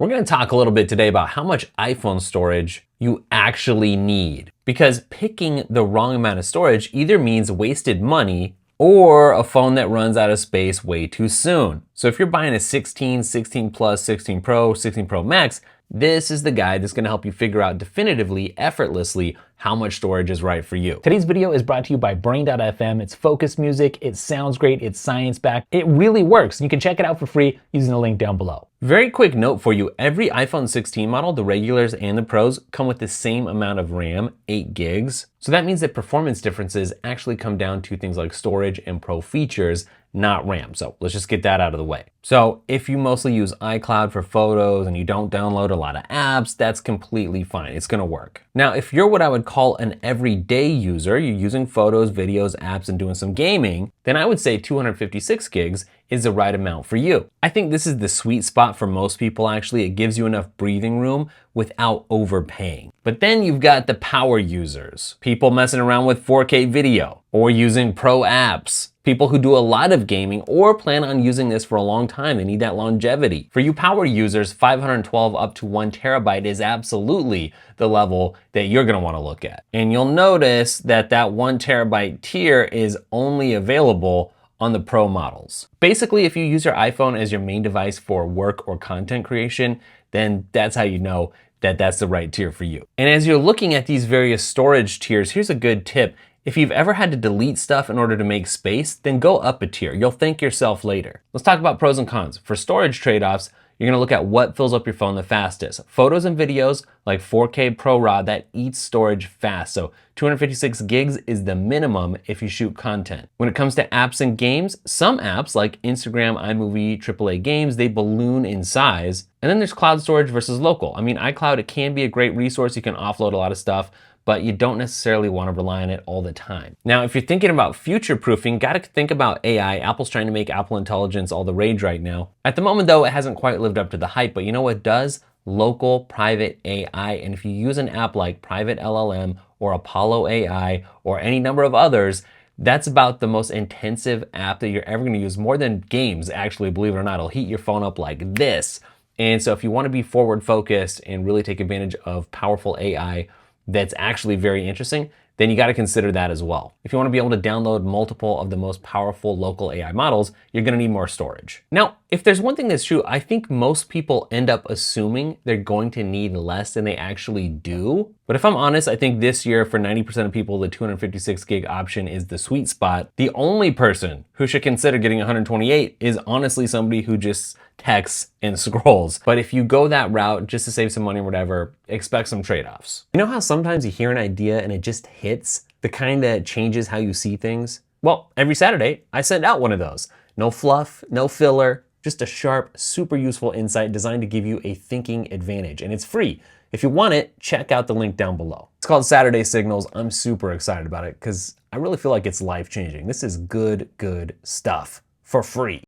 We're gonna talk a little bit today about how much iPhone storage you actually need. Because picking the wrong amount of storage either means wasted money or a phone that runs out of space way too soon. So if you're buying a 16, 16 Plus, 16 Pro, 16 Pro Max, this is the guide that's gonna help you figure out definitively, effortlessly, how much storage is right for you. Today's video is brought to you by Brain.fm. It's focused music, it sounds great, it's science-backed, it really works. You can check it out for free using the link down below. Very quick note for you, every iPhone 16 model, the regulars and the Pros, come with the same amount of RAM, 8 gigs. So that means that performance differences actually come down to things like storage and Pro features, not RAM. So let's just get that out of the way. So if you mostly use iCloud for photos and you don't download a lot of apps, that's completely fine. It's gonna work. Now, if you're what I would call an everyday user, you're using photos, videos, apps, and doing some gaming, then I would say 256 gigs is the right amount for you. I think this is the sweet spot for most people actually. It gives you enough breathing room without overpaying. But then you've got the power users, people messing around with 4K video or using pro apps, people who do a lot of gaming or plan on using this for a long time. They need that longevity. For you power users, 512 up to 1 terabyte is absolutely the level that you're gonna wanna look at. And you'll notice that that 1 terabyte tier is only available on the Pro models. Basically, if you use your iPhone as your main device for work or content creation, then that's how you know that that's the right tier for you. And as you're looking at these various storage tiers, here's a good tip. If you've ever had to delete stuff in order to make space, then go up a tier. You'll thank yourself later. Let's talk about pros and cons. For storage trade-offs, you're gonna look at what fills up your phone the fastest. Photos and videos like 4K Pro RAW, that eats storage fast. So 256 gigs is the minimum if you shoot content. When it comes to apps and games, some apps like Instagram, iMovie, AAA games, they balloon in size. And then there's cloud storage versus local. I mean, iCloud, it can be a great resource. You can offload a lot of stuff, but you don't necessarily want to rely on it all the time. Now, if you're thinking about future-proofing, gotta think about AI. Apple's trying to make Apple Intelligence all the rage right now. At the moment though, it hasn't quite lived up to the hype, but you know what does? Local private AI. And if you use an app like Private LLM or Apollo AI or any number of others, that's about the most intensive app that you're ever gonna use, more than games, actually, believe it or not. It'll heat your phone up like this. And so if you wanna be forward-focused and really take advantage of powerful AI that's actually very interesting, then you gotta consider that as well. If you wanna be able to download multiple of the most powerful local AI models, you're gonna need more storage. Now, if there's one thing that's true, I think most people end up assuming they're going to need less than they actually do. But if I'm honest, I think this year for 90% of people, the 256 gig option is the sweet spot. The only person who should consider getting 128 is honestly somebody who just texts and scrolls. But if you go that route just to save some money or whatever, expect some trade-offs. You know how sometimes you hear an idea and it just hits, the kind that changes how you see things? Well, every Saturday, I send out one of those. No fluff, no filler, just a sharp, super useful insight designed to give you a thinking advantage, and it's free. If you want it, check out the link down below. It's called Saturday Signals. I'm super excited about it because I really feel like it's life-changing. This is good stuff for free.